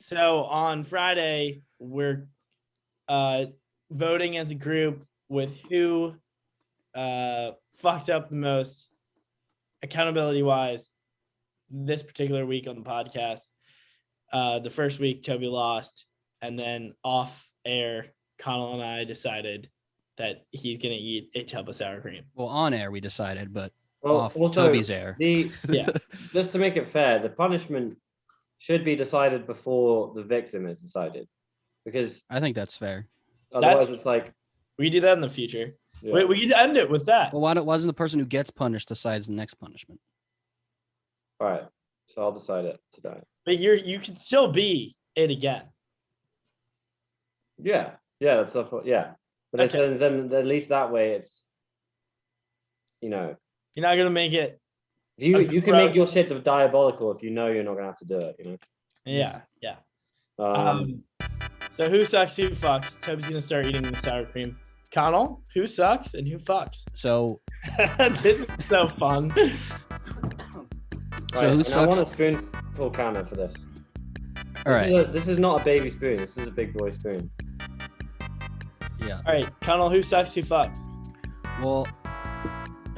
So on Friday, we're voting as a group with who fucked up the most accountability-wise this particular week on the podcast. The first week, Toby lost, and then off air, Conall and I decided that he's going to eat a tub of sour cream. Well, on air we decided, but off also, Toby's air. Just to make it fair, the punishment should be decided before the victim is decided, because I think that's fair. Otherwise, it's like we do that in the future. Yeah. Wait, we could end it with that. Well, why wasn't the person who gets punished decides the next punishment? All right, so I'll decide it today. But you can still be it again. Yeah, that's yeah. But Okay. then at least that way, it's you're not gonna make it. You can make your shit diabolical if you know you're not gonna have to do it. Yeah. So who sucks? Who fucks? Toby's gonna start eating the sour cream. Conall, who sucks and who fucks? So this is so fun. So who sucks? I want a spoonful counter for this. All right. This is not a baby spoon. This is a big boy spoon. Yeah. All right, Conall, who sucks? Who fucks? Well,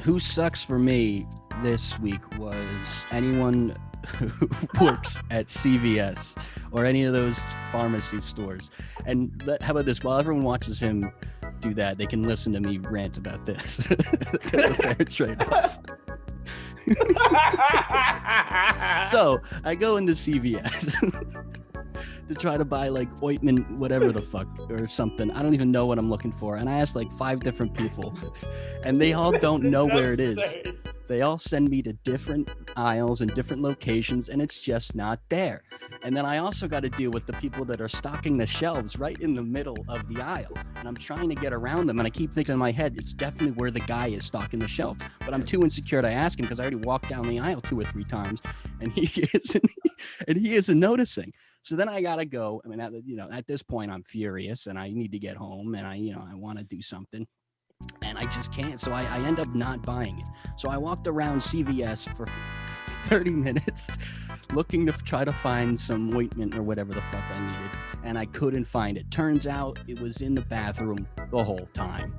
who sucks for me this week was anyone who works at CVS or any of those pharmacy stores. And how about this? While everyone watches him do that, they can listen to me rant about this. That's a fair trade-off. So I go into CVS to try to buy like ointment, whatever the fuck, or something. I don't even know what I'm looking for. And I asked like 5 different people, and they all don't know where it is. They all send me to different aisles and different locations, and it's just not there. And then I also got to deal with the people that are stocking the shelves right in the middle of the aisle. And I'm trying to get around them, and I keep thinking in my head, it's definitely where the guy is stocking the shelf. But I'm too insecure to ask him because I already walked down the aisle 2 or 3 times, and he isn't noticing. So then I gotta go. I mean, at this point, I'm furious, and I need to get home, and I want to do something. And I just can't, so I end up not buying it. So I walked around CVS for 30 minutes looking to try to find some ointment or whatever the fuck I needed, and I couldn't find it. Turns out it was in the bathroom the whole time.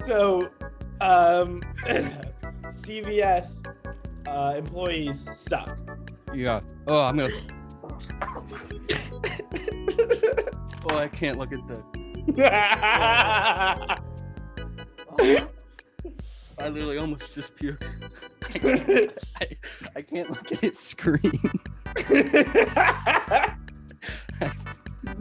So, CVS employees suck. Yeah. Oh, I'm gonna. Oh, I can't look at the. I literally almost just puked. I can't look at his screen.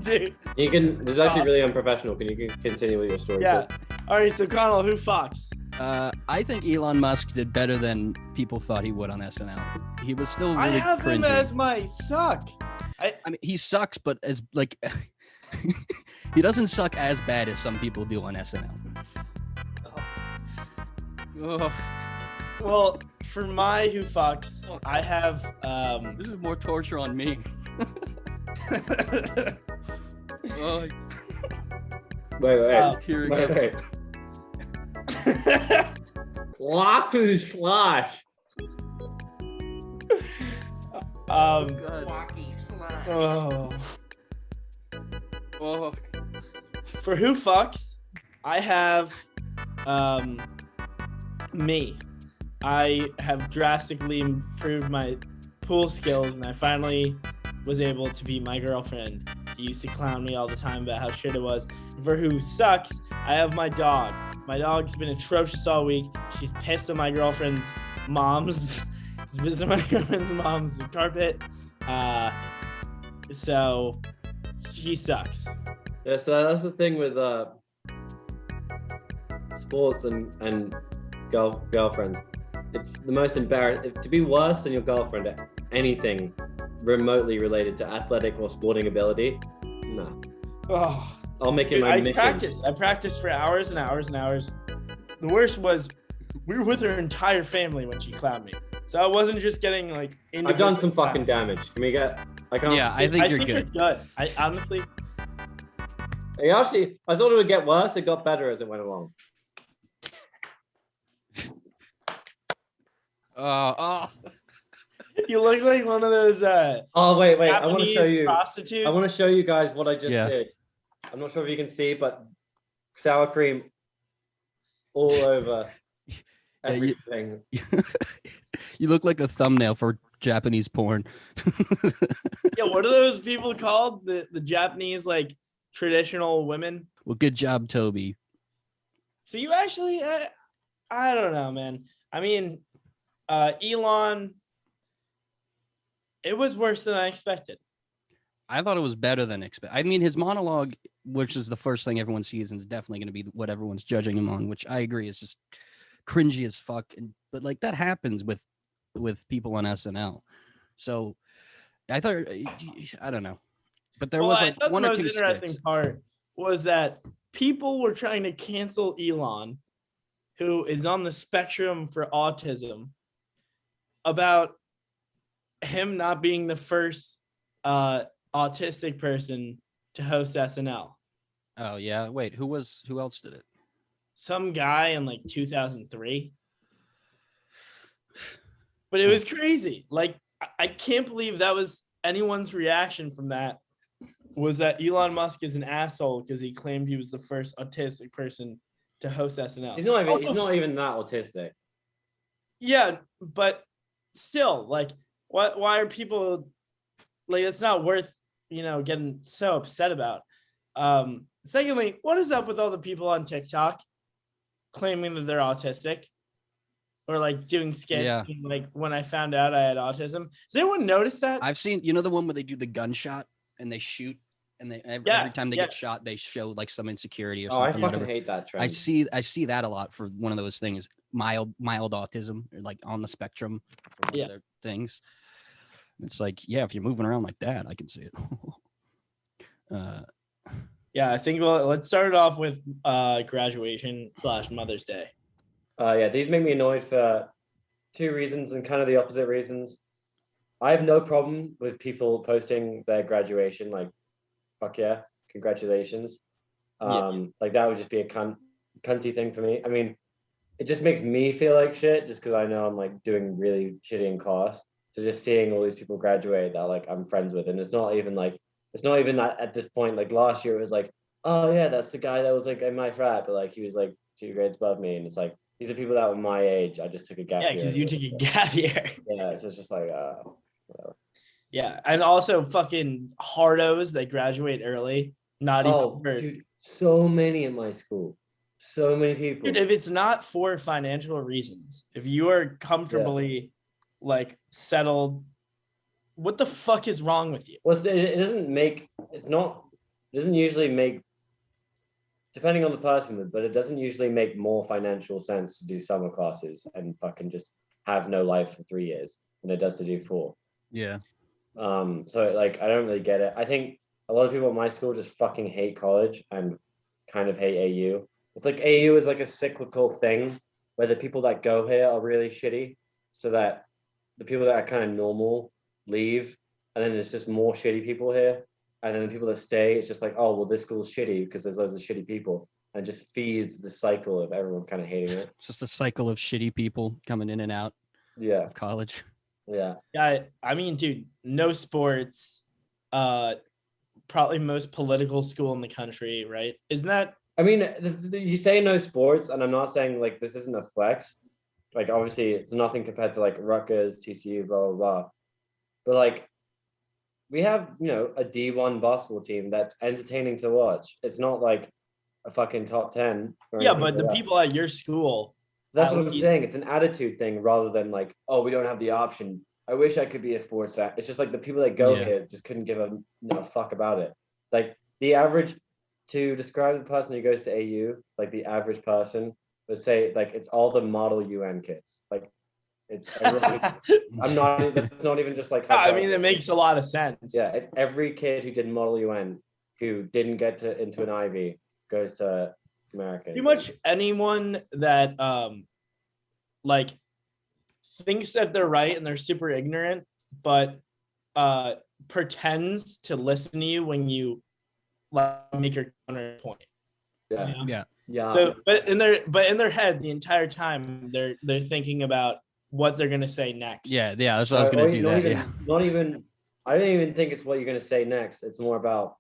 Dude. You can. This is actually really unprofessional. Can you continue with your story? Yeah. All right. So Conall, who fucks? I think Elon Musk did better than people thought he would on SNL. He was still really I have cringy. him as my suck. I mean, he sucks, but as like. He doesn't suck as bad as some people do on SNL. Oh. Well, for my who fucks, I have This is more torture on me. Oh. Wait. Lock to slash. Walkie slash. Oh. For who fucks, I have me. I have drastically improved my pool skills, and I finally was able to be my girlfriend. He used to clown me all the time about how shit it was. For who sucks, I have my dog. My dog's been atrocious all week. She's pissed on my girlfriend's mom's. She's pissed on my girlfriend's mom's carpet. So she sucks. Yeah, so that's the thing with sports and girlfriends. It's the most embarrassing to be worse than your girlfriend at anything remotely related to athletic or sporting ability. No. Oh, I'll make it my mission. I practiced for hours and hours and hours. The worst was we were with her entire family when she clowned me. So I wasn't just getting like. I've done some fucking damage. Can we get? I can't. Yeah, I think you're good. I honestly. I thought it would get worse. It got better as it went along. You look like one of those Oh wait, I want to Japanese show you. prostitutes. I want to show you guys what I just Yeah. did. I'm not sure if you can see, but sour cream all over Yeah, you- everything. You look like a thumbnail for Japanese porn. Yeah, what are those people called? The Japanese like traditional women. Well, good job, Toby. So you actually, I don't know, man. I mean, Elon, it was worse than I expected. I thought it was better than expected. I mean, his monologue, which is the first thing everyone sees, and is definitely going to be what everyone's judging him on, which I agree is just cringy as fuck. But like that happens with people on SNL. So I thought, I don't know, but there was I like thought one the or most two interesting skits. part was that people were trying to cancel Elon, who is on the spectrum for autism, about him not being the first autistic person to host SNL. Oh yeah, wait, who else did it? Some guy in like 2003. But it was crazy. Like, I can't believe that was anyone's reaction from that, was that Elon Musk is an asshole because he claimed he was the first autistic person to host SNL. He's not even that autistic. Yeah, but still, like, why are people like, it's not worth, getting so upset about. Secondly, what is up with all the people on TikTok claiming that they're autistic or like doing skits? Yeah. Like, when I found out I had autism, does anyone notice that? I've seen, the one where they do the gunshot and they shoot, and every time they get shot, they show like some insecurity or Oh, I something. fucking Whatever. hate that trend. I see that a lot for one of those things, mild autism, or like on the spectrum for one of their things. It's like, yeah, if you're moving around like that, I can see it. Yeah, I think let's start it off with graduation / Mother's Day. Yeah, these make me annoyed for two reasons and kind of the opposite reasons. I have no problem with people posting their graduation, like, fuck yeah, congratulations. Like that would just be a cunty thing for me. I mean, it just makes me feel like shit just because I know I'm like doing really shitty in class. So just seeing all these people graduate that like I'm friends with, and it's not even that at this point. Like last year, it was like, oh yeah, that's the guy that was like in my frat, but like he was like 2 grades above me, and it's like these are people that were my age. I just took a gap year. Yeah, because you took a gap year. Yeah, so it's just like whatever. Yeah, and also fucking hardos that graduate early. Not even for... Dude, so many in my school. So many people. Dude, if it's not for financial reasons, if you are comfortably like settled, what the fuck is wrong with you? Well, it doesn't usually make, depending on the person, but it doesn't usually make more financial sense to do summer classes and fucking just have no life for 3 years than it does to do 4. Yeah. So like I don't really get it. I think a lot of people at my school just fucking hate college and kind of hate AU. It's like AU is like a cyclical thing where the people that go here are really shitty, so that the people that are kind of normal leave, and then there's just more shitty people here, and then the people that stay, it's just like, oh well, this school's shitty because there's loads of shitty people, and it just feeds the cycle of everyone kind of hating it. It's just a cycle of shitty people coming in and out of college. Yeah, I mean, dude, no sports, probably most political school in the country, right? Isn't that? I mean, you say no sports, and I'm not saying like this isn't a flex. Like obviously, it's nothing compared to like Rutgers, TCU, blah blah blah. But like, we have a D1 basketball team that's entertaining to watch. It's not like a fucking top 10. Yeah, but the people at your school. That's what I'm saying. It's an attitude thing rather than like, oh, we don't have the option. I wish I could be a sports fan. It's just like the people that go here just couldn't give a fuck about it. Like the average, to describe the person who goes to AU, like the average person would say like it's all the model UN kids. Like it's everyone, it's not even just like. I mean, it makes a lot of sense. Yeah, it's every kid who did model UN who didn't get into an Ivy goes to America. Pretty much anyone that like thinks that they're right and they're super ignorant, but pretends to listen to you when you like make your counterpoint. Yeah. You know? Yeah. So, but in their head, the entire time they're thinking about what they're gonna say next. Yeah, that's what I was gonna do. Not even. I don't even think it's what you're gonna say next. It's more about.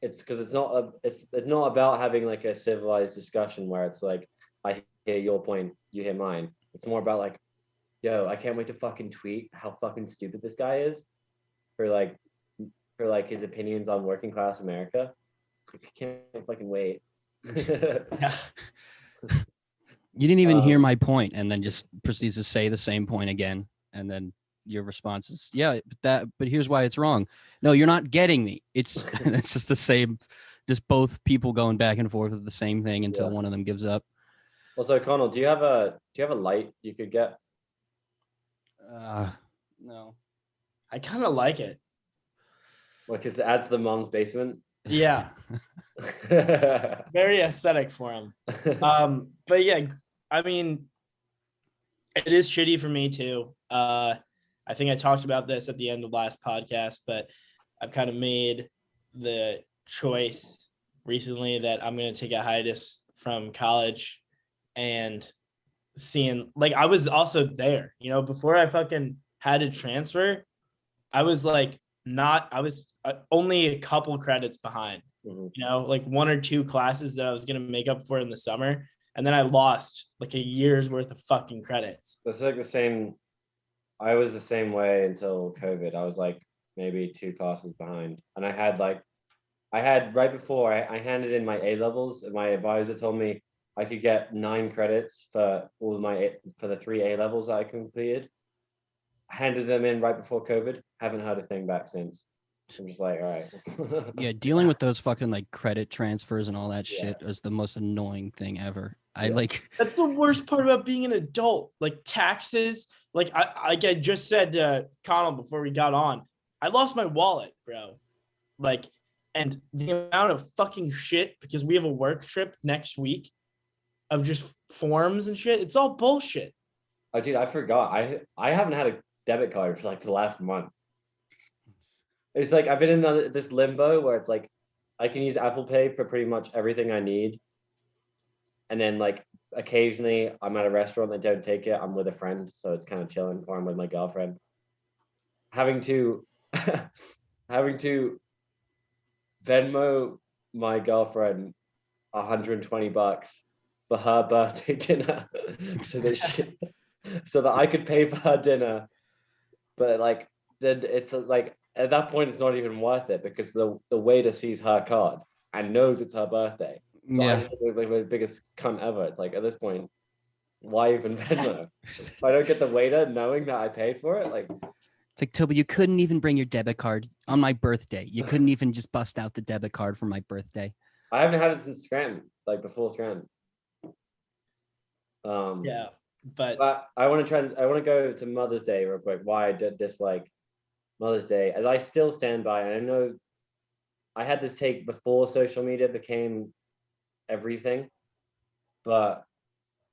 It's because it's not about having like a civilized discussion where it's like I hear your point, you hear mine. It's more about like, yo, I can't wait to fucking tweet how fucking stupid this guy is for like his opinions on working class America. I can't fucking wait. Yeah. You didn't even hear my point, and then just proceeds to say the same point again, and then your response is, "Yeah, but here's why it's wrong." No, you're not getting me. It's just the same, just both people going back and forth with the same thing until one of them gives up. Also, Conall, do you have a light you could get? No. I kind of like it. Well, because it adds to the mom's basement. Yeah. Very aesthetic for him. But yeah, I mean, it is shitty for me too. I think I talked about this at the end of last podcast, but I've kind of made the choice recently that I'm going to take a hiatus from college and seeing, like, I was also there, you know, before I fucking had to transfer, I was like, I was only a couple credits behind, you know, like 1 or 2 classes that I was going to make up for in the summer. And then I lost like a year's worth of fucking credits. That's like the same. I was the same way until COVID. I was like maybe 2 classes behind. And I had right before I handed in my A levels, and my advisor told me I could get 9 credits for for the 3 A levels that I completed. I handed them in right before COVID. Haven't heard a thing back since. I'm just like, all right. Yeah, dealing with those fucking like credit transfers and all that shit is the most annoying thing ever. That's the worst part about being an adult. Like taxes. Like I just said to Conall before we got on, I lost my wallet, bro. Like, and the amount of fucking shit, because we have a work trip next week of just forms and shit. It's all bullshit. Oh, dude, I forgot. I haven't had a debit card for like the last month. It's like I've been in this limbo where it's like I can use Apple Pay for pretty much everything I need. And then like occasionally I'm at a restaurant that don't take it. I'm with a friend, so it's kind of chilling, or I'm with my girlfriend. Having to Venmo my girlfriend $120 for her birthday dinner so that I could pay for her dinner. But like then it's like at that point it's not even worth it because the waiter sees her card and knows it's her birthday. So I just look like the biggest cunt ever. It's like at this point, why even Venmo? If I don't get the waiter knowing that I paid for it, like it's like, Toby, you couldn't even bring your debit card on my birthday. You couldn't even just bust out the debit card for my birthday. I haven't had it since Scranton, like before Scranton. Yeah, but I want to go to Mother's Day real quick. Why I did dislike Mother's Day, as I still stand by, and I know I had this take before social media became everything, but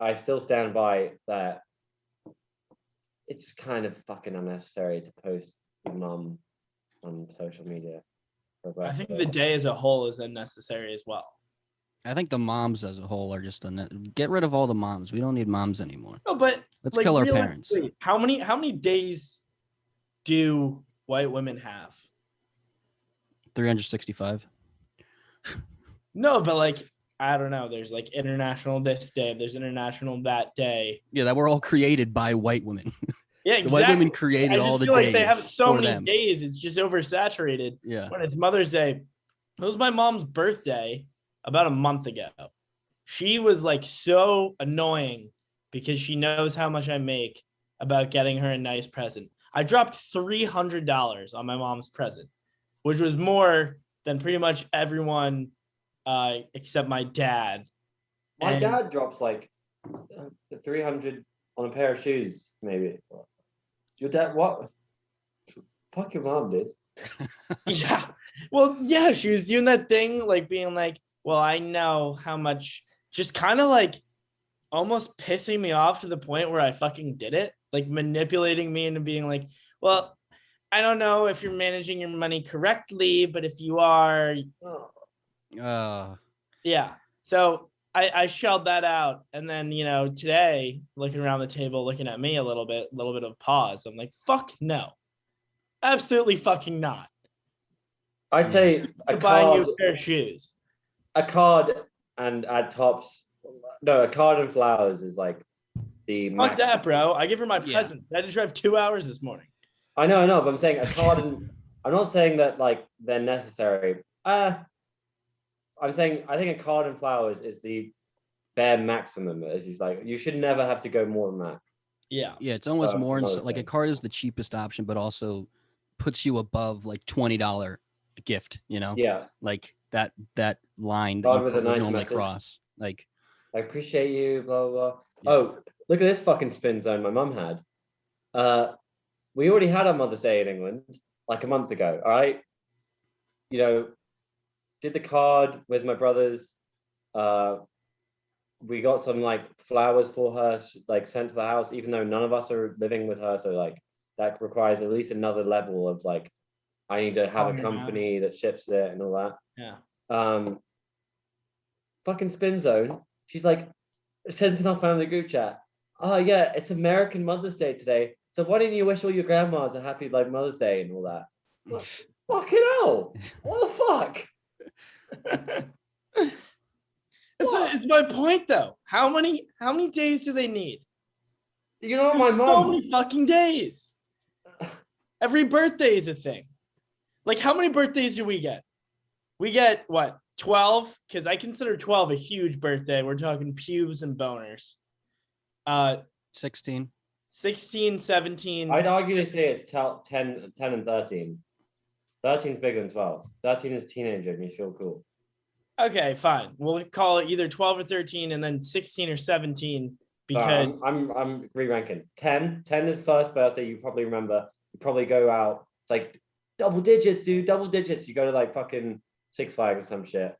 I still stand by that it's kind of fucking unnecessary to post your mum on social media. I think the day as a whole is unnecessary as well. I think the moms as a whole are just get rid of all the moms. We don't need moms anymore. No, but let's kill our parents. How many days do white women have? 365. No, but like I don't know. There's like international this day. There's international that day. Yeah, that were all created by white women. Yeah, exactly. The white women created all the days. I feel like they have so many days. It's just oversaturated. Yeah. When it's Mother's Day, it was my mom's birthday about a month ago. She was like so annoying because she knows how much I make about getting her a nice present. I dropped $300 on my mom's present, which was more than pretty much everyone except my dad. My dad drops like 300 on a pair of shoes, maybe. Your dad, what? Fuck your mom, dude. Yeah. Well, yeah, she was doing that thing, like being like, well, I know how much, just kind of like almost pissing me off to the point where I fucking did it, like manipulating me into being like, well, I don't know if you're managing your money correctly, but if you are, yeah. So I shelled that out, and then today, looking around the table, looking at me a little bit of pause. I'm like, fuck no, absolutely fucking not. I'd say a Buying you card, a pair of shoes. a card, and add tops. No, a card and flowers is like the Fuck that, bro. I give her my Yeah. presents. I had to drive 2 hours this morning. I know, but I'm saying a card and I'm not saying that like they're necessary. I'm saying I think a card and flowers is the bare maximum. As he's like, you should never have to go more than that. Yeah. Yeah, it's almost more another like a thing. card is the cheapest option, but also puts you above like $20 gift. Yeah, like that line that Card you with a nice normally message. cross. Like, I appreciate you. Blah blah. Blah. Yeah. Oh, look at this fucking spin zone my mum had. We already had our Mother's Day in England like a month ago. All right, did the card with my brothers. We got some like flowers for her, like sent to the house, even though none of us are living with her. So like that requires at least another level of like, I need to have a company that ships it and all that. Yeah. Fucking spin zone. She's like, sends in our family group chat. Oh yeah, it's American Mother's Day today. So why didn't you wish all your grandmas a happy like Mother's Day and all that? Like, fucking hell! What the fuck? It's my point though. How many days do they need? You know my So mom. many fucking days. Every birthday is a thing. Like, how many birthdays do we get? We get what, 12? Because I consider 12 a huge birthday. We're talking pubes and boners. 16. 16, 17. I'd argue to say it's 10 and 13. 13 is bigger than 12. 13 is teenager and you feel cool. Okay, fine. We'll call it either 12 or 13, and then 16 or 17 because I'm re-ranking. 10 is first birthday. You probably remember. You probably go out. It's like double digits, dude. Double digits. You go to like fucking Six Flags or some shit.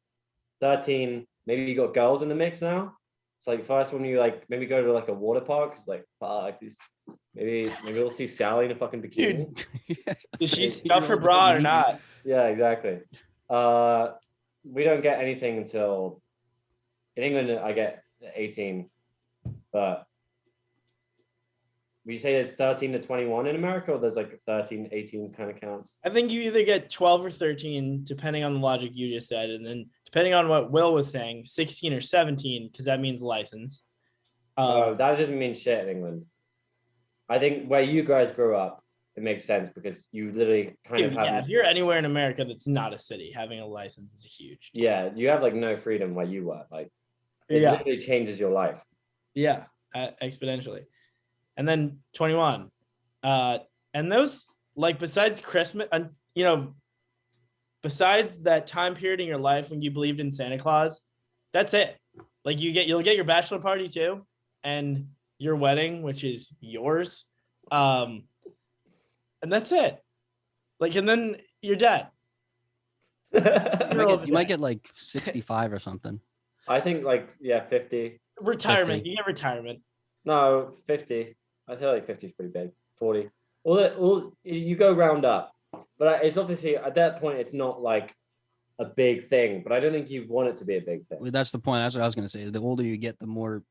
13. Maybe you got girls in the mix now. It's like first when you like maybe go to like a water park. It's like fuck this. Maybe we'll see Sally in a fucking bikini. Dude, did she stuff her bra or not? Yeah, exactly. We don't get anything until in England. I get 18, but would you say there's 13 to 21 in America, or there's like 13, 18 kind of counts? I think you either get 12 or 13, depending on the logic you just said, and then depending on what Will was saying, 16 or 17, because that means license. No, that doesn't mean shit in England. I think where you guys grew up, it makes sense because you literally kind of have. Yeah, if you're anywhere in America that's not a city, having a license is huge. Yeah, you have like no freedom where you were. Like, it literally changes your life. Yeah, exponentially. And then 21. And those, like, besides Christmas, besides that time period in your life when you believed in Santa Claus, that's it. Like, you'll get your bachelor party too, and your wedding, which is yours. And that's it. Like, and then you're dead. You might get like 65 or something. I think like 50. Retirement. 50. You get retirement. No, 50. I feel like 50 is pretty big. 40. All you go round up, but it's obviously at that point it's not like a big thing. But I don't think you want it to be a big thing. Well, that's the point. That's what I was gonna say. The older you get, the more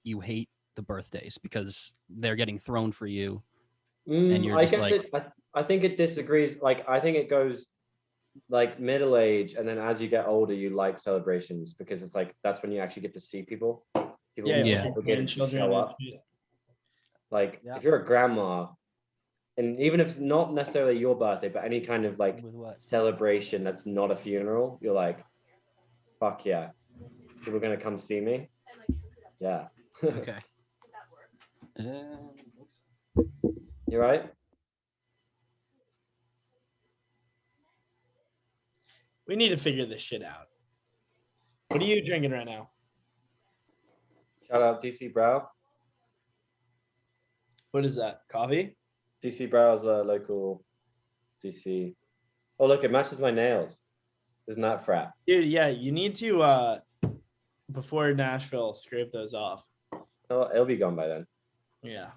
you hate the birthdays because they're getting thrown for you, and you're just like. I think it disagrees. Like I think it goes like middle age, and then as you get older, you like celebrations because it's like that's when you actually get to see people. People get to show up. Like if you're a grandma, and even if it's not necessarily your birthday, but any kind of like celebration that's not a funeral, you're like, fuck yeah, people are gonna come see me. Yeah. Okay. You're right. We need to figure this shit out. What are you drinking right now? Shout out DC Brow. What is that? Coffee? DC Brow is a local DC. Oh, look, it matches my nails. Isn't that frat? Dude, yeah, you need to, before Nashville, scrape those off. Oh, it'll be gone by then. Yeah.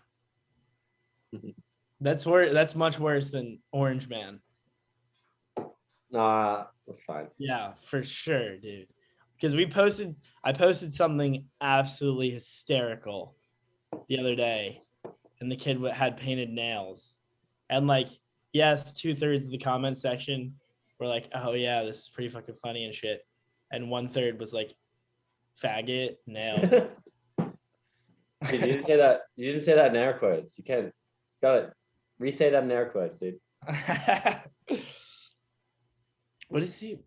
That's much worse than Orange Man. Nah, that's fine. Yeah, for sure, dude. because I posted something absolutely hysterical the other day, and the kid had painted nails, and like, yes, 2/3 of the comment section were like, oh yeah, this is pretty fucking funny and shit, and 1/3 was like, faggot, nail. Dude, you didn't say that. You didn't say that in air quotes. You can't. Got it. Re-say that in air quotes, dude. What is he?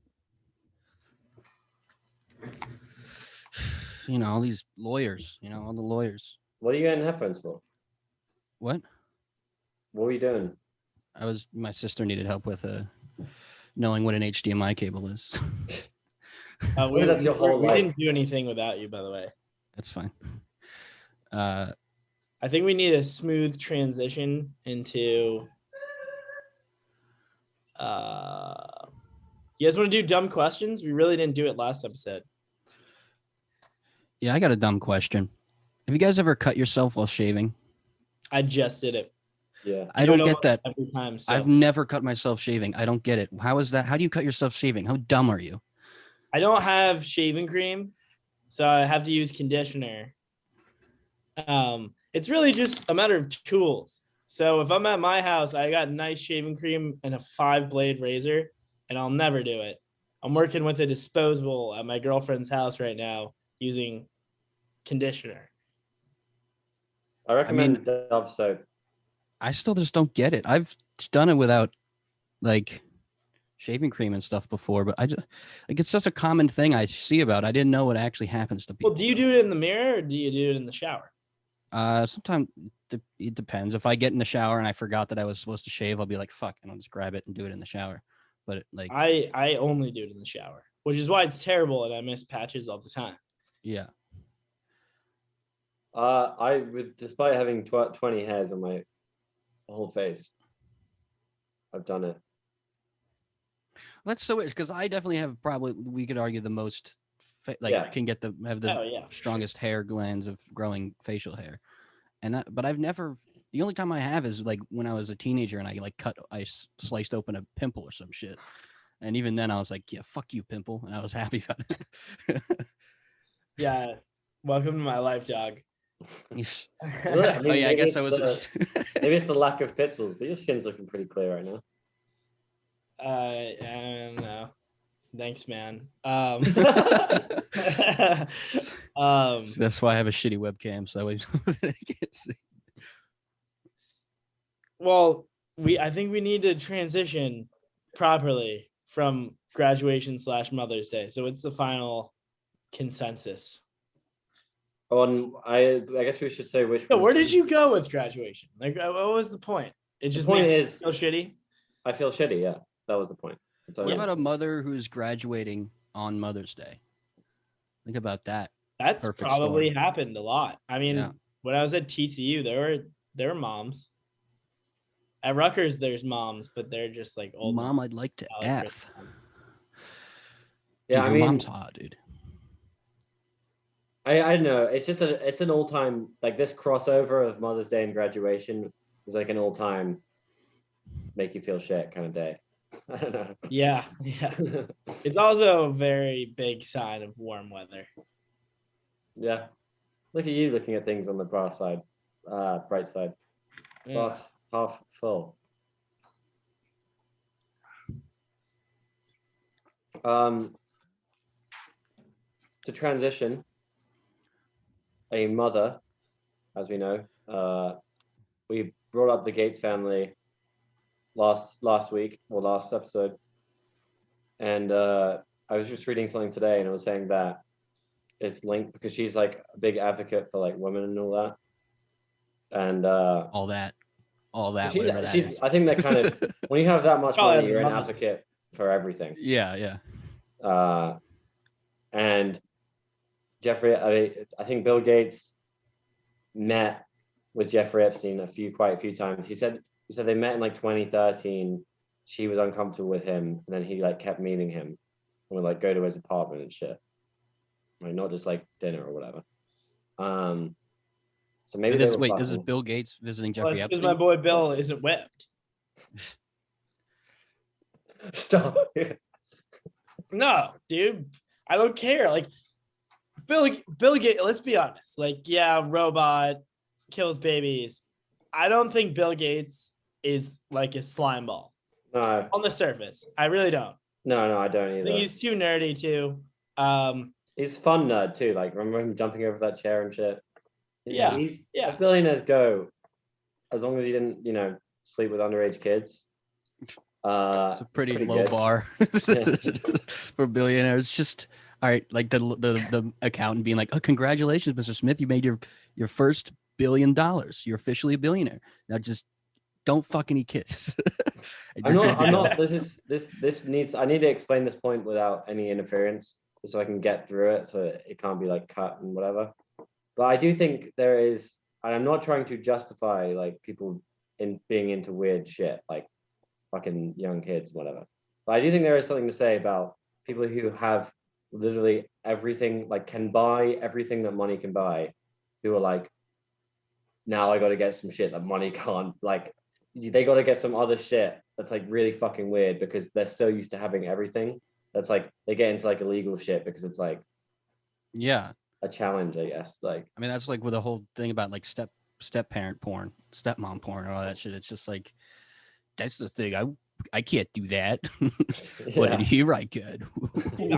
You know, all these lawyers. You know, all the lawyers. What are you getting headphones for? What? What were you doing? My sister needed help with knowing what an HDMI cable is. That's your whole we life. didn't do anything without you, by the way. That's fine. I think we need a smooth transition into. You guys want to do dumb questions? We really didn't do it last episode. Yeah, I got a dumb question. Have you guys ever cut yourself while shaving? I just did it. Yeah. I don't get that. Every time. So. I've never cut myself shaving. I don't get it. How is that? How do you cut yourself shaving? How dumb are you? I don't have shaving cream, so I have to use conditioner. It's really just a matter of tools. So if I'm at my house, I got nice shaving cream and a 5-blade razor, and I'll never do it. I'm working with a disposable at my girlfriend's house right now using conditioner. I recommend Dove soap. I still just don't get it. I've done it without like shaving cream and stuff before, but I just like it's such a common thing I see about. I didn't know what actually happens to people. Well, do you do it in the mirror or do you do it in the shower? Sometimes it depends. If I get in the shower and I forgot that I was supposed to shave, I'll be like, fuck, and I'll just grab it and do it in the shower. But like I only do it in the shower, which is why it's terrible and I miss patches all the time. Yeah. Despite having 20 hairs on my whole face, I've done it. That's so weird because I definitely have probably, we could argue, the most can get have the strongest hair glands of growing facial hair, but I've never. The only time I have is like when I was a teenager and I sliced open a pimple or some shit, and even then I was like, yeah, fuck you, pimple, and I was happy about it. Yeah, welcome to my life, dog. I guess I was. Maybe it's the lack of pixels, but your skin's looking pretty clear right now. I don't know. Thanks, man. That's why I have a shitty webcam, so I can't see. Well, I think we need to transition properly from graduation / Mother's Day. So it's the final consensus. I guess we should say which. So where did you go with graduation? Like, what was the point? It just makes you feel shitty. I feel shitty. Yeah, that was the point. What about a mother who's graduating on Mother's Day? Think about that. That's probably happened a lot. I mean, when I was at TCU, there were moms. At Rutgers, there's moms, but they're just like old. Mom, I'd like to F. Yeah, dude, your mom's hot, dude. I don't know. It's just it's an all-time, like, this crossover of Mother's Day and graduation is like an all-time make you feel shit kind of day. I don't know. Yeah. It's also a very big sign of warm weather. Yeah. Look at you looking at things on the bright side. Glass half full. To transition, a mother, as we know, we brought up the Gates family last week or last episode, and I was just reading something today, and it was saying that it's linked because she's like a big advocate for like women and all that, and all that, whatever that is. I think that kind of when you have that much money, you're an advocate for everything. Yeah. And Jeffrey, I think Bill Gates met with Jeffrey Epstein quite a few times. He said they met in like 2013. She was uncomfortable with him, and then he like kept meeting him and would like go to his apartment and shit. Like, not just like dinner or whatever. So maybe this is Bill Gates visiting Jeffrey Epstein. Because my boy Bill isn't whipped. Stop. No, dude. I don't care. Like Bill Gates, let's be honest. Like, yeah, robot kills babies. I don't think Bill Gates is like a slime ball No, on the surface. I really don't. no, I don't I either. think he's too nerdy too. He's a fun nerd too. Like, remember him jumping over that chair and shit? Yeah. As billionaires go, as long as you didn't, sleep with underage kids. It's a pretty low good. bar for billionaires. Just all right, like the accountant being like, "Oh, congratulations, Mr. Smith, you made your first $1 billion. You're officially a billionaire. Now just don't fuck any kids." I'm not. This needs. I need to explain this point without any interference, so I can get through it. So it can't be like cut and whatever. But I do think there is, and I'm not trying to justify like people in being into weird shit, like fucking young kids, whatever. But I do think there is something to say about people who have literally everything, like can buy everything that money can buy, who are like, now I got to get some shit that money can't. Like, they got to get some other shit that's like really fucking weird because they're so used to having everything. That's like they get into like illegal shit because it's like, yeah, a challenge, I guess. Like, I mean, that's like with the whole thing about like step parent porn, stepmom porn, and all that shit. It's just like, that's the thing. I can't do that, but here I can.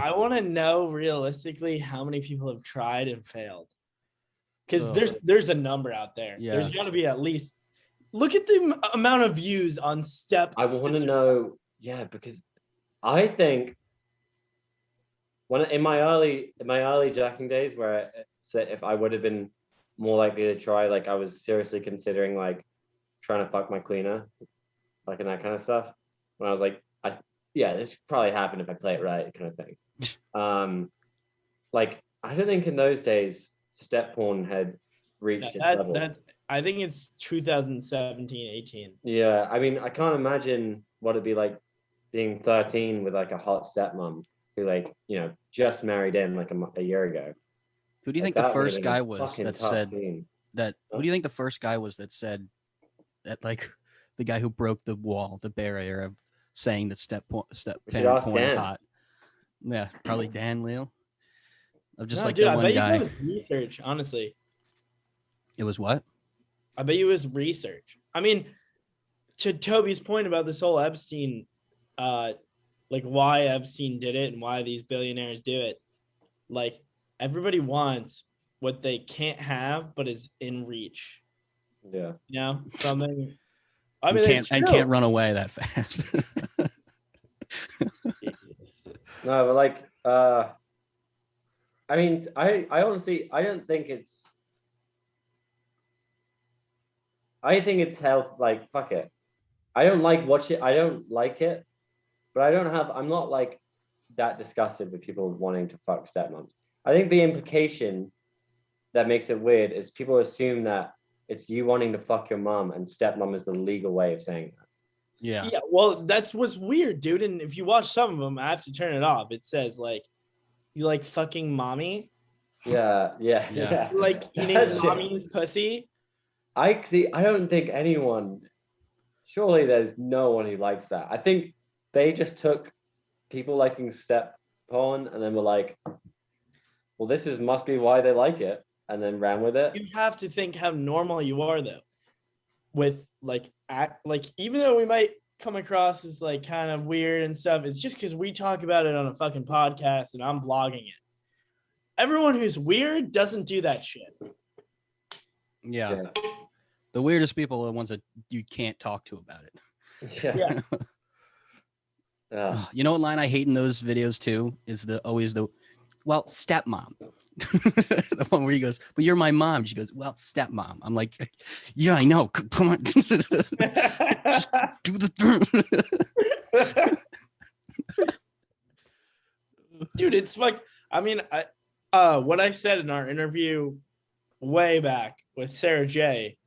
I want to know realistically how many people have tried and failed, because there's a number out there. Yeah. There's got to be at least. Look at the amount of views on Step. I want to know, because I think when in my early jacking days, where I said if I would have been more likely to try, like I was seriously considering like trying to fuck my cleaner, like and that kind of stuff. When I was like, this probably happen if I play it right, kind of thing. Like I don't think in those days step porn had reached its level. I think it's 2017, 18. Yeah, I mean, I can't imagine what it'd be like being 13 with like a hot stepmom who like, just married in like a year ago. Who do you think the first guy was that said that? Who do you think the first guy was that said that, like the guy who broke the wall, the barrier of saying that step parent porn is hot? Yeah, probably Dan Leal. Of just like that one guy. I bet you it was research, honestly. It was what? I bet you it was research. I mean, to Toby's point about this whole Epstein, like why Epstein did it and why these billionaires do it. Like everybody wants what they can't have, but is in reach. Yeah. Something. I mean, can't run away that fast. No, but like, I mean, I honestly, I think it's health. Like, fuck it. I don't like I don't like it, but I'm not like that disgusted with people wanting to fuck stepmoms. I think the implication that makes it weird is people assume that it's you wanting to fuck your mom and stepmom is the legal way of saying that. Yeah. Yeah. Well, that's what's weird, dude. And if you watch some of them, I have to turn it off. It says like, you like fucking mommy. Yeah. Like eating mommy's pussy. I don't think anyone. Surely there's no one who likes that. I think they just took people liking step porn and then were like, well, must be why they like it, and then ran with it. You have to think how normal you are though, with like even though we might come across as like kind of weird and stuff, it's just because we talk about it on a fucking podcast and I'm blogging it. Everyone who's weird doesn't do that shit. Yeah. The weirdest people are the ones that you can't talk to about it. Yeah. You know what line I hate in those videos too is always the stepmom. The one where he goes, "Well, you're my mom." She goes, "Well, stepmom." I'm like, "Yeah, I know. Come on, just do the thing." Dude, it's like, I mean, what I said in our interview way back with Sarah J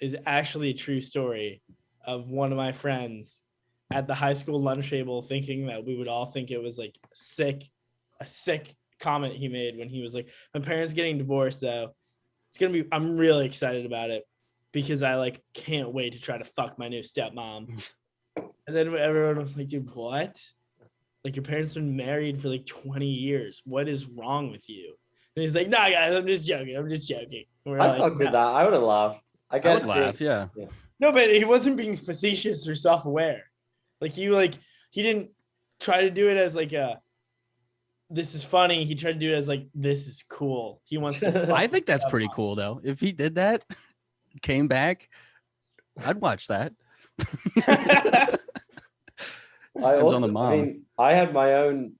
is actually a true story of one of my friends at the high school lunch table thinking that we would all think it was like a sick comment he made when he was like, my parents getting divorced though. I'm really excited about it because I like can't wait to try to fuck my new stepmom. And then everyone was like, dude, what? like your parents have been married for like 20 years. What is wrong with you? And he's like, nah, guys, I'm just joking. I'm just joking. And we're I like, fuck with no. that. I would have laughed. I would laugh, yeah. No, but he wasn't being facetious or self-aware. Like he didn't try to do it as like a this is funny. He tried to do it as like this is cool. He wants to. I think that's pretty cool though. If he did that, came back, I'd watch that. Depends on the mom. I mean, I had my own.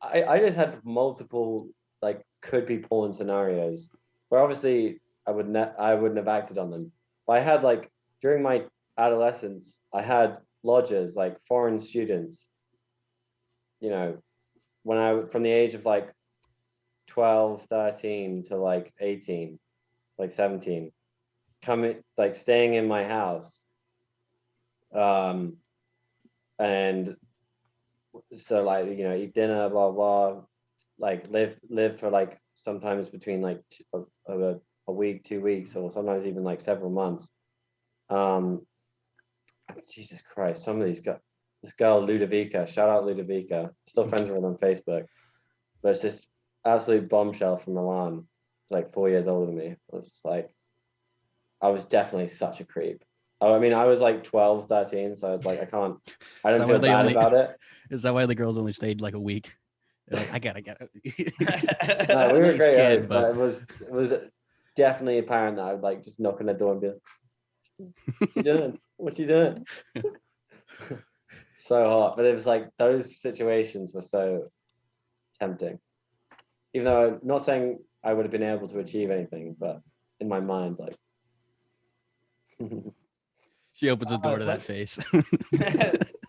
I just had multiple like could be porn scenarios where obviously I wouldn't have acted on them. But I had like during my adolescence, I had lodgers like foreign students. You know, when I from the age of like 12, 13 to like 18, like 17, coming like staying in my house. And so like, you know, eat dinner, blah blah, like live for like sometimes between like a week, 2 weeks, or sometimes even like several months. Jesus Christ, some of these guys, this girl Ludovica, shout out Ludovica, still friends with her on Facebook, but it's this absolute bombshell from Milan. It's like 4 years older than me. I was like, I was definitely such a creep. I mean, I was like 12, 13, so I was like, I don't feel bad about it. Is that why the girls only stayed like a week? They're like, I get it. No, we were Nice great kid, hosts, but it was definitely apparent that I would like just knock on the door and be like, what you doing? What you doing? So hot. But it was like those situations were so tempting. Even though I'm not saying I would have been able to achieve anything, but in my mind, like She opens the door to that face.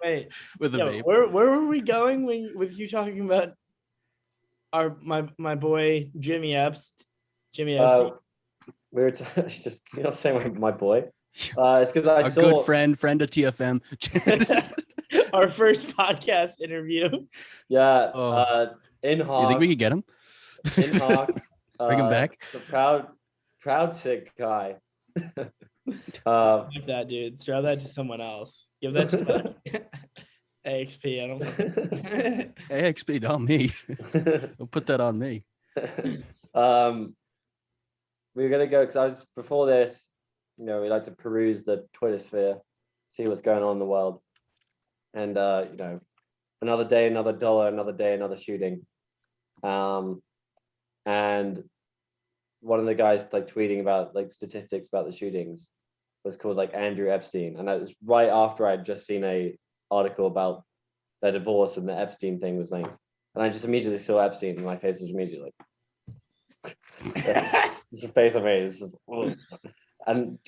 Wait, With a vape. where were we going with you talking about my boy Jimmy Epstein? Jimmy Epstein. We were you're not saying my boy. It's because I saw good friend of TFM. Our first podcast interview. Yeah. Oh. In Hawk. You think we could get him? In Hawk. Bring him back. The proud sick guy. Like that, dude. Throw that to someone else. Give that to AXP. I don't. AXP, not me. Don't put that on me. We were gonna go because before this. You know, we like to peruse the Twitter sphere, see what's going on in the world, and you know, another day, another dollar, another day, another shooting. And one of the guys like tweeting about like statistics about the shootings was called like Andrew Epstein, and that was right after I'd just seen a article about their divorce and the Epstein thing was linked, and I just immediately saw Epstein, and my face was immediately like, it's a face I made. It's just, ugh. And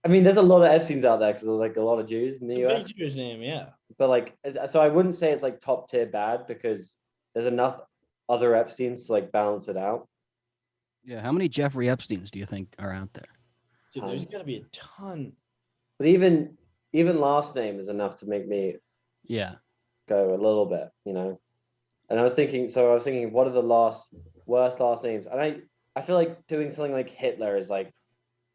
I mean, there's a lot of Epsteins out there because there's like a lot of Jews in the US. Big Jewish name, yeah. But like, so I wouldn't say it's like top tier bad because there's enough other Epsteins to like balance it out. Yeah, how many Jeffrey Epsteins do you think are out there? Dude, there's gotta be a ton. But even last name is enough to make me go a little bit, you know. And I was thinking, what are the worst last names? And I feel like doing something like Hitler is like.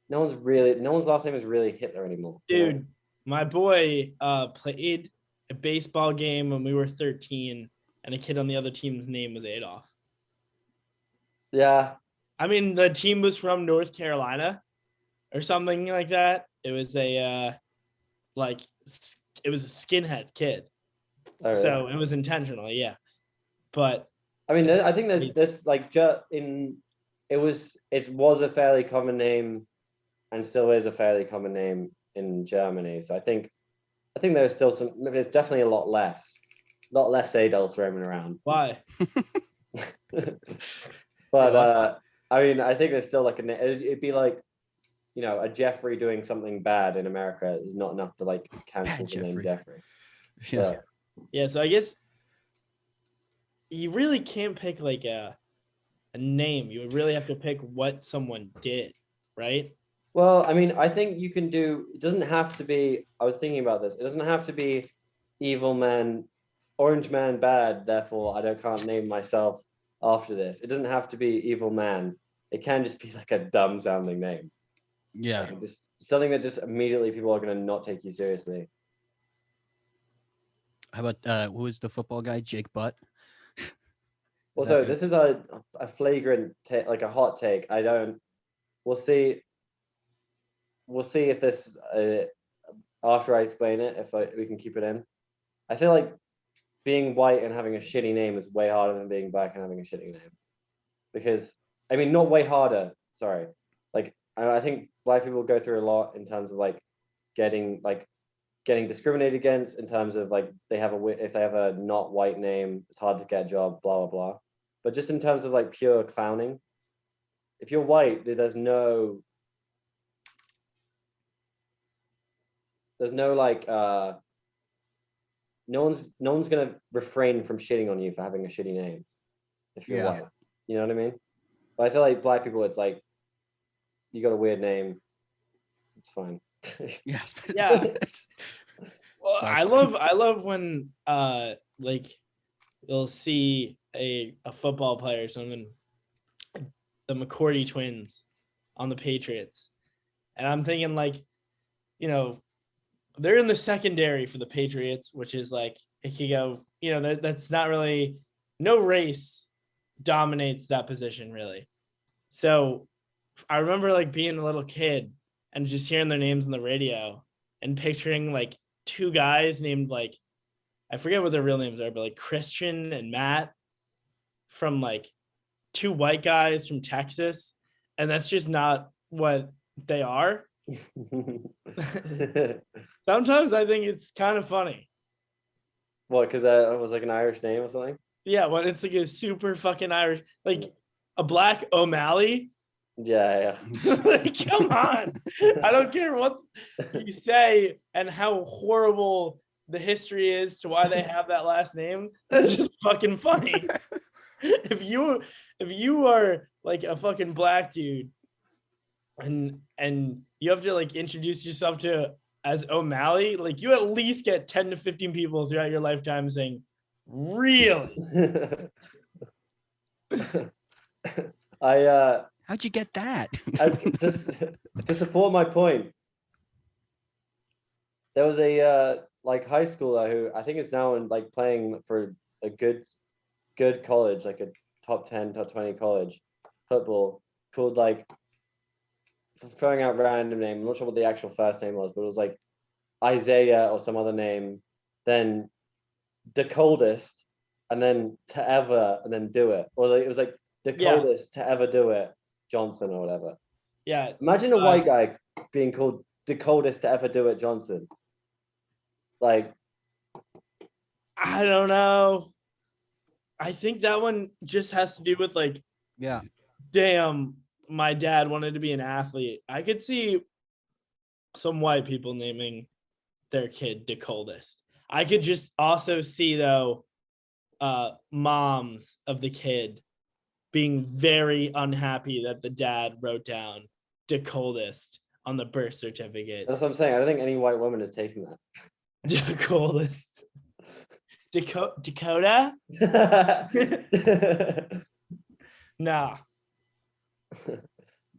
No one's last name is really Hitler anymore. Dude, you know? My boy played a baseball game when we were 13, and a kid on the other team's name was Adolf. Yeah. I mean, the team was from North Carolina or something like that. It was a skinhead kid. Oh, really? So it was intentional, yeah. But I mean, I think there's this like it was a fairly common name. And still is a fairly common name in Germany. So I think there's still there's definitely a lot less adults roaming around. Why? But I mean, I think there's still like it'd be like, you know, a Jeffrey doing something bad in America is not enough to like cancel the name Jeffrey. Yeah. Yeah. So I guess you really can't pick like a name. You would really have to pick what someone did, right? Well, I mean, I think you can it doesn't have to be, I was thinking about this, it doesn't have to be evil man, orange man bad, therefore can't name myself after this. It doesn't have to be evil man. It can just be like a dumb sounding name. Yeah. Like just something that just immediately people are going to not take you seriously. How about who is the football guy? Jake Butt. Also, this is a flagrant like a hot take. We'll see. We'll see if this after I explain it, if we can keep it in. I feel like being white and having a shitty name is way harder than being black and having a shitty name. Because I mean, not way harder. Sorry, like I think black people go through a lot in terms of like getting discriminated against in terms of like if they have a not white name, it's hard to get a job, blah blah blah. But just in terms of like pure clowning, if you're white, there's no like no one's gonna refrain from shitting on you for having a shitty name if you're white. You know what I mean? But I feel like black people, it's like you got a weird name, it's fine. Yes. Yeah. Well, I love when like you'll see a football player or something, the McCourty twins on the Patriots, and I'm thinking like, you know, they're in the secondary for the Patriots, which is like it could go, you know, that's not really, no race dominates that position really. So I remember like being a little kid and just hearing their names on the radio and picturing like two guys named like, I forget what their real names are, but like Christian and Matt, from like two white guys from Texas. And that's just not what they are. Sometimes I think it's kind of funny. What, because that was like an Irish name or something? Yeah, when it's like a super fucking Irish, like a Black O'Malley. Yeah. Like, come on. I don't care what you say and how horrible the history is to why they have that last name. That's just fucking funny. If you are like a fucking black dude and you have to like introduce yourself to as O'Malley, like you at least get 10 to 15 people throughout your lifetime saying, really? How'd you get that? To support my point, there was a like high schooler who I think is now in like playing for a good college, like a top 10, top 20 college football, called like, throwing out random name, I'm not sure what the actual first name was, but it was like Isaiah or some other name, then the coldest, and then to ever, and then do it. Or like, it was like the coldest to ever do it, Johnson or whatever. Yeah. Imagine a white guy being called the coldest to ever do it, Johnson. Like, I don't know. I think that one just has to do with like, damn, my dad wanted to be an athlete. I could see some white people naming their kid the coldest. I could just also see though, moms of the kid being very unhappy that the dad wrote down the coldest on the birth certificate. That's what I'm saying. I don't think any white woman is taking that. The coldest. Dakota? Nah.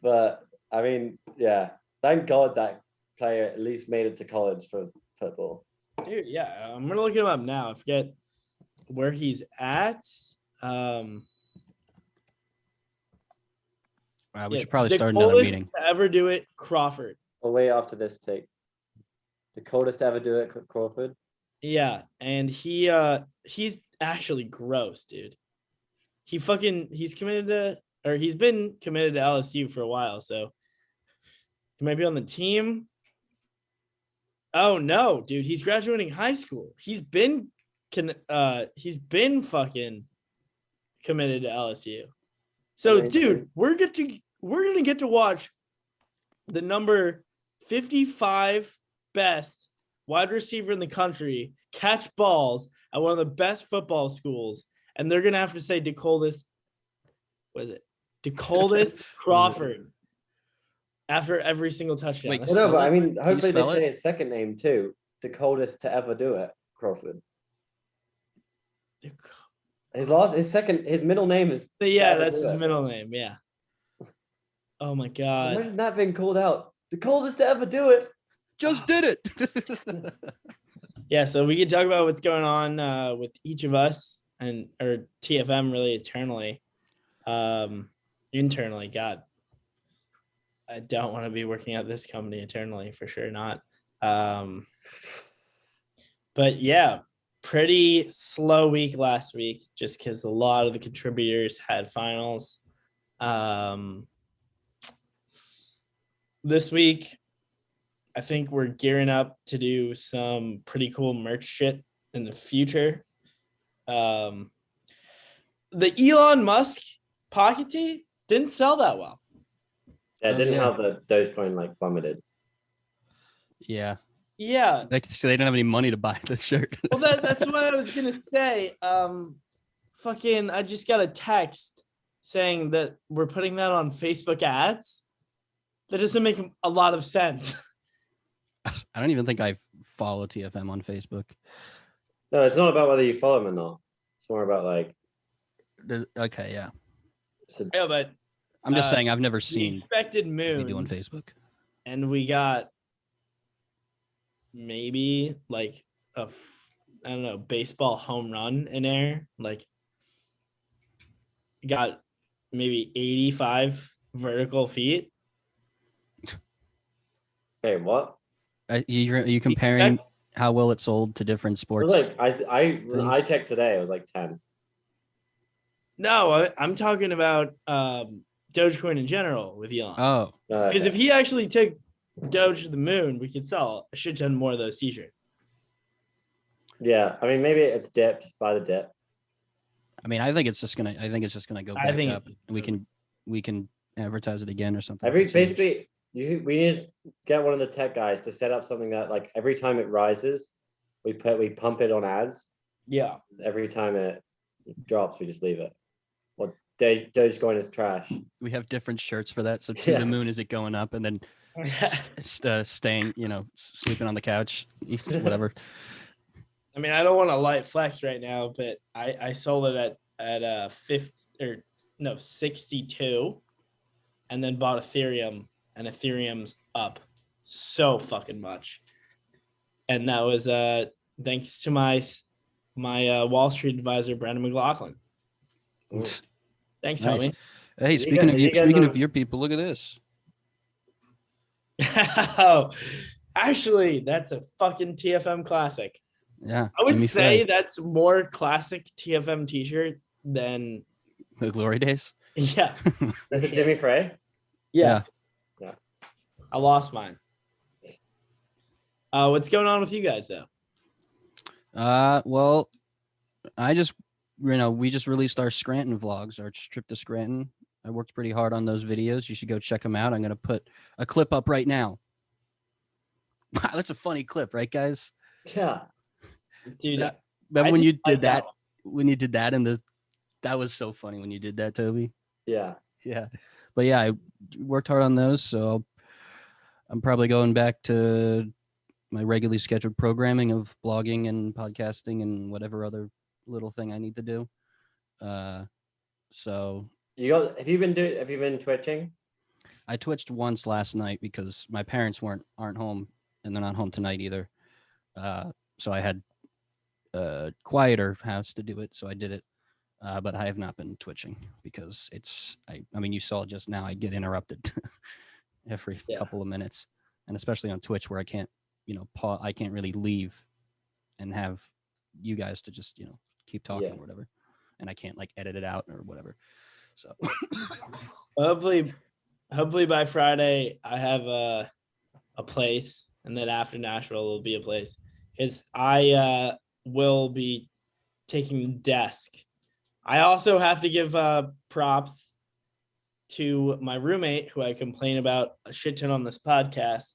But I mean, yeah, thank God that player at least made it to college for football. Dude, yeah, I'm gonna look him up now. I forget where he's at. We should probably start another meeting. To ever do it, Crawford. I'll wait after this take. The coldest to ever do it, Crawford. Yeah, and he's actually gross, dude. He's been committed to LSU for a while, so he might be on the team. Oh no, dude, he's graduating high school. He's been fucking committed to LSU. So, dude, we're gonna get to watch the number 55 best wide receiver in the country catch balls at one of the best football schools, and they're gonna have to say DeColdest Crawford after every single touchdown. Wait, well, no, but I mean, hopefully they say his second name too. The coldest to ever do it, Crawford. His middle name is. Yeah, that's his middle name. Yeah. Oh my God. Imagine that being called out. The coldest to ever do it. Just did it. Yeah, so we can talk about what's going on with each of us or TFM really internally. God, I don't want to be working at this company eternally, for sure not. But yeah, pretty slow week last week, just because a lot of the contributors had finals. This week, I think we're gearing up to do some pretty cool merch shit in the future. The Elon Musk pocket tee didn't sell that well. Yeah, it didn't yeah. have the Dogecoin like plummeted. Yeah. Yeah. They didn't have any money to buy the shirt. Well, that's what I was gonna say. I just got a text saying that we're putting that on Facebook ads. That doesn't make a lot of sense. I don't even think I follow TFM on Facebook. No, it's not about whether you follow them or not. It's more about like. Okay, yeah. Yeah, but I'm just saying I've never we seen expected what moon they do on Facebook. and we got maybe like I don't know, baseball home run in there. Like got maybe 85 vertical feet. Hey, what? Are you comparing how well it sold to different It sports? was like I checked today. It was like 10. No, I'm talking about Dogecoin in general with Elon. Oh, Because if he actually took Doge to the moon, we could sell a shit ton more of those t-shirts. Yeah, I mean maybe it's dipped by the dip. I mean, I think it's just gonna go back up, and we can advertise it again or something. We need to get one of the tech guys to set up something that like every time it rises, we pump it on ads. Yeah. Every time it drops, we just leave it. Well, Dogecoin is trash. We have different shirts for that. So to the moon is it going up, and then staying, sleeping on the couch, whatever. I mean, I don't want to light flex right now, but I sold it at 62, and then bought Ethereum, and Ethereum's up so fucking much. And that was thanks to my Wall Street advisor Brandon McLaughlin. Ooh. Thanks, Nice. homie. Hey, speaking of your people, look at this. Oh, actually, that's a fucking TFM classic. Yeah, I would Jimmy say Frey. that's more classic TFM t-shirt than The glory days. yeah. Is it Jimmy Frey? Yeah. Yeah. I lost mine. What's going on with you guys though? Well, we just released our Scranton vlogs, our trip to Scranton. I worked pretty hard on those videos. You should go check them out. I'm gonna put a clip up right now. Wow, that's a funny clip, right, guys? Yeah. Dude, Remember when you did that? When you did that that was so funny when you did that, Toby. Yeah. Yeah. But yeah, I worked hard on those, so I'm probably going back to my regularly scheduled programming of blogging and podcasting and whatever other little thing I need to do. So have you been twitching? I twitched once last night because my parents aren't home, and they're not home tonight either. So I had a quieter house to do it, so I did it. But I have not been twitching because I mean, you saw just now, I get interrupted every couple of minutes, and especially on Twitch where I can't, I can't really leave and have you guys to just, keep talking or whatever. And I can't like edit it out or whatever. So hopefully by Friday I have a place, and then after Nashville will be a place, because I will be taking the desk. I also have to give props to my roommate, who I complain about a shit ton on this podcast.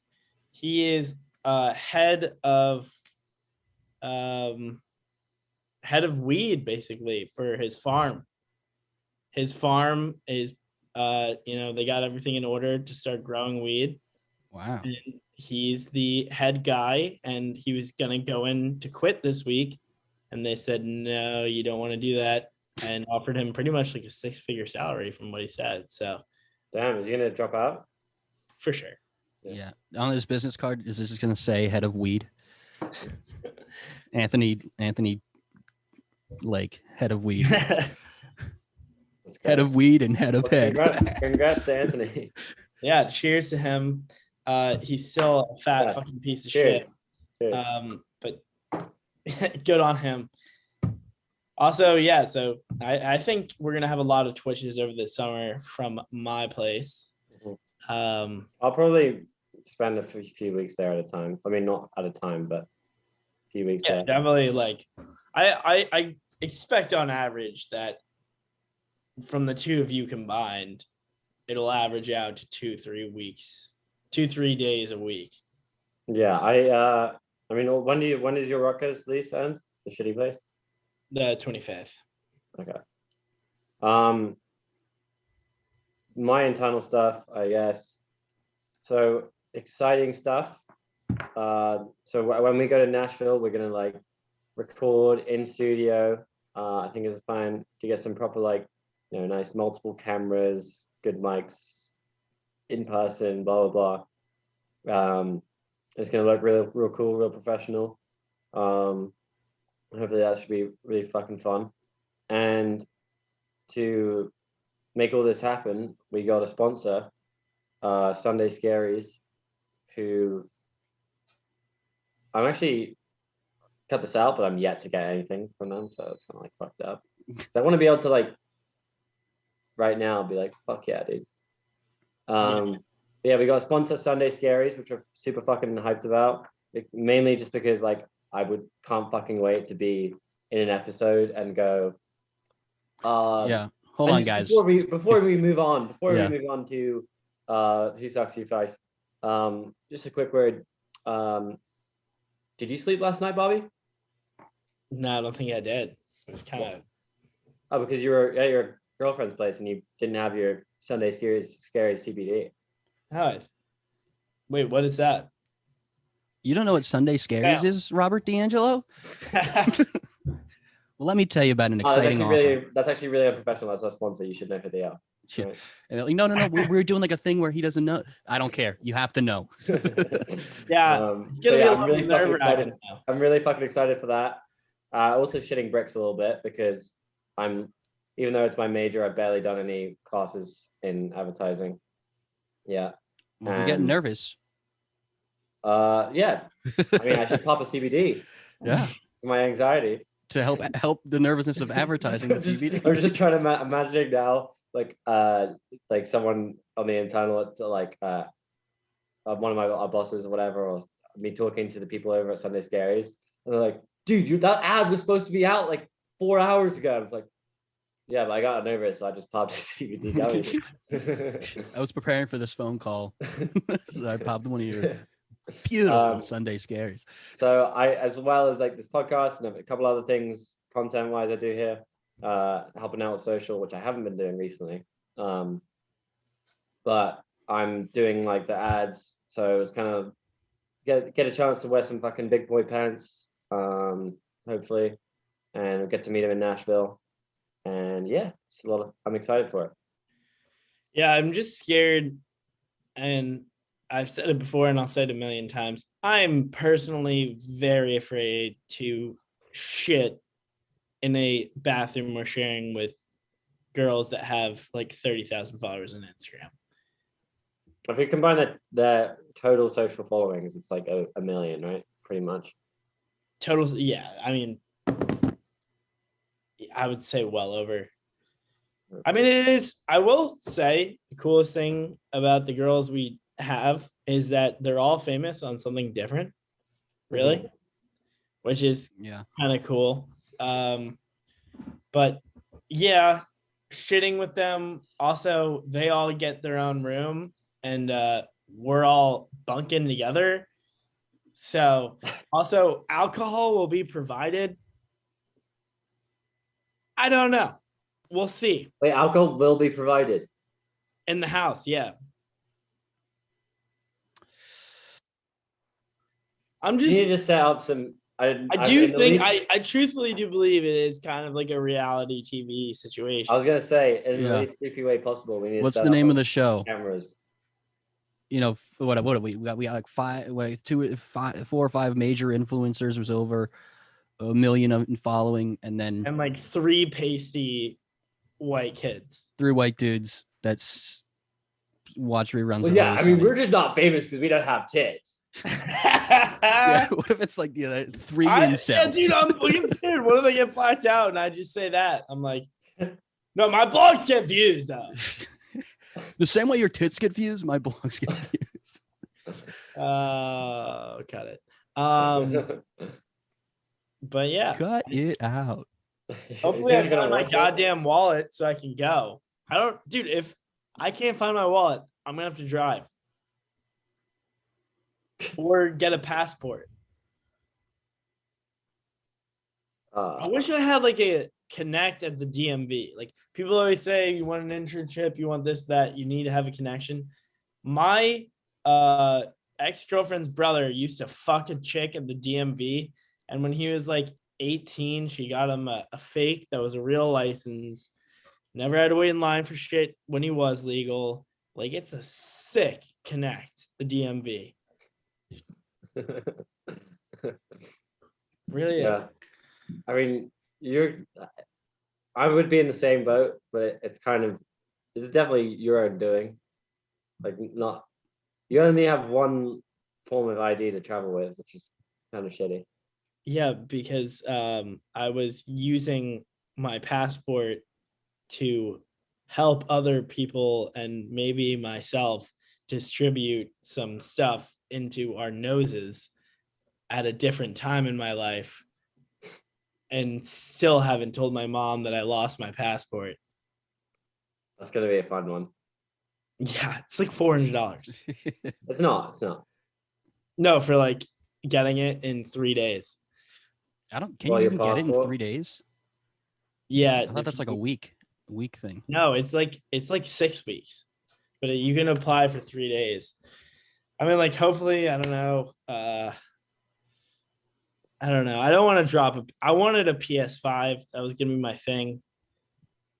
He is head of weed basically for his farm. His farm is they got everything in order to start growing weed. Wow. And he's the head guy, and he was gonna go in to quit this week, and they said, no, you don't want to do that, and offered him pretty much like a 6-figure salary from what he said. So damn, is he gonna drop out? For sure. Yeah. On his business card, is it just gonna say head of weed? Anthony, like head of weed, head of weed, and head of head. Congrats to Anthony. Yeah, cheers to him. He's still a fat fucking piece of Cheers. shit. Cheers. But good on him. Also, yeah, so I think we're gonna have a lot of Twitches over the summer from my place. I'll probably spend a few weeks there at a time. I mean, not at a time, but a few weeks there. Definitely. Like, I expect on average that from the two of you combined, it'll average out to 2-3 weeks, 2-3 days a week. Yeah, I mean, when does your Rutgers lease end? The shitty place? The 25th. Okay. My internal stuff, I guess. So exciting stuff. So when we go to Nashville, we're gonna like record in studio. I think it's a plan to get some proper nice multiple cameras, good mics, in person, blah blah blah. It's gonna look real cool, real professional. Hopefully that should be really fucking fun. And to make all this happen, we got a sponsor, Sunday Scaries, who I'm actually cut this out, but I'm yet to get anything from them, so it's kind of like fucked up. So I want to be able to like right now be like, fuck yeah, dude. Yeah, we got a sponsor, Sunday Scaries, which we're super fucking hyped about. Mainly just because like can't fucking wait to be in an episode and go. Yeah, hold on, guys. Before we move on to Who Sucks You Face, just a quick word. Did you sleep last night, Bobby? No, I don't think I did. It was kind of. Oh, because you were at your girlfriend's place and you didn't have your Sunday scary CBD. How? Wait, what is that? You don't know what Sunday Scaries is, Robert D'Angelo? Well, let me tell you about an exciting offer. That's actually really unprofessional. As a sponsor, you should know who they are. Right. Like, no. We're doing like a thing where he doesn't know. I don't care. You have to know. Yeah, I'm really fucking excited. I'm really fucking excited for that. Also shitting bricks a little bit because even though it's my major, I've barely done any classes in advertising. Yeah. Well, if you're getting nervous. Yeah. I mean, I should pop a CBD. Yeah. For my anxiety. To help the nervously of advertising with CBD. I'm just trying to imagining now, like someone on the internal at one of my bosses or whatever, or me talking to the people over at Sunday Scaries, and they're like, "Dude, that ad was supposed to be out like 4 hours ago." I was like, "Yeah, but I got nervous, so I just popped a CBD." I was preparing for this phone call, so I popped one of your beautiful Sunday Scaries. So I, as well as like this podcast and a couple other things content wise I do here, helping out with social, which I haven't been doing recently, but I'm doing like the ads, so it's kind of get a chance to wear some fucking big boy pants, hopefully, and get to meet him in Nashville, and yeah, I'm excited for it. Yeah, I'm just scared, and I've said it before and I'll say it a million times. I'm personally very afraid to shit in a bathroom we're sharing with girls that have like 30,000 followers on Instagram. If you combine the total social followings, it's like a million, right? Pretty much. Total, yeah. I mean, I would say well over. I mean, it is, I will say the coolest thing about the girls we have is that they're all famous on something different, really, which is kind of cool. But yeah, shitting with them. Also, they all get their own room and we're all bunking together. So also alcohol will be provided. I don't know. We'll see. Wait, alcohol will be provided in the house. Yeah. I'm just. You need to set up some. I truthfully do believe it is kind of like a reality TV situation. I was gonna say in the least creepy way possible. We need. What's the name of the show? Cameras. you know, what are we got like four or five major influencers, was over 1 million in following, and then And like 3 pasty white kids. 3 white dudes that's watch reruns Well, of yeah, Always I mean, Sunny. we're just not famous because we don't have tits. Yeah, what if it's like 3 Yeah, incels? dude, I'm fucking dude. What if I get blacked out and I just say that? I'm like, no, my blogs get views though. The same way your tits get views, my blogs get views. Cut it. But yeah, Cut it out. hopefully I find my goddamn wallet so I can go. Dude, if I can't find my wallet, I'm gonna have to drive or get a passport. I wish I had like a connect at the DMV. Like people always say, you want an internship, you want this, that, you need to have a connection. My ex-girlfriend's brother used to fuck a chick at the DMV, and when he was like 18, she got him a fake that was a real license. Never had to wait in line for shit when he was legal. Like, it's a sick connect, the DMV. Really is. I mean, I would be in the same boat, but it's definitely your own doing. Like, you only have one form of ID to travel with, which is kind of shitty. Yeah, because I was using my passport to help other people and maybe myself distribute some stuff into our noses at a different time in my life, and still haven't told my mom that I lost my passport. That's gonna be a fun one. Yeah, it's like $400. It's not. No, for like getting it in 3 days. Can you even get it in 3 days? Yeah, I thought that's like a week thing. No, it's like 6 weeks, but you can apply for 3 days. I mean, like, hopefully, I don't know. I don't know. I don't want to drop I wanted a PS5. That was gonna be my thing.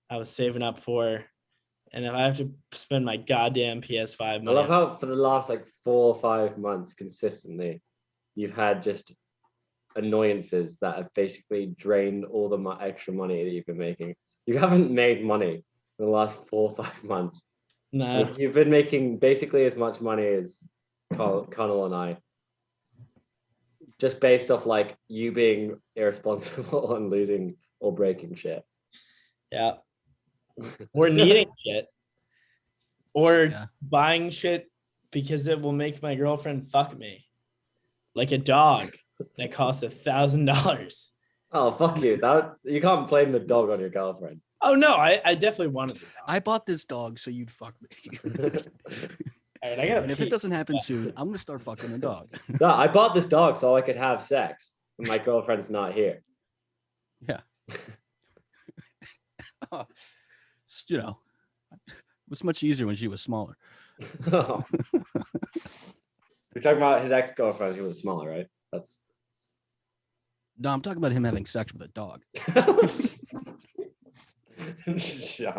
I was saving up for, and if I have to spend my goddamn PS5 money. I love how for the last like 4 or 5 months consistently, you've had just annoyances that have basically drained all the extra money that you've been making. You haven't made money in the last 4 or 5 months. No, you've been making basically as much money as Conall and I, just based off like you being irresponsible and losing or breaking shit. Yeah. Or needing shit. Or buying shit because it will make my girlfriend fuck me. Like a dog that costs $1,000. Oh, fuck you. You can't blame the dog on your girlfriend. Oh no, I definitely wanted the dog. I bought this dog so you'd fuck me. All right, and if it doesn't happen soon, I'm gonna start fucking the dog. No, I bought this dog so I could have sex when my girlfriend's not here. Yeah. You know, it was much easier when she was smaller. Oh. We're talking about his ex-girlfriend who was smaller, right? No, I'm talking about him having sex with a dog. Shut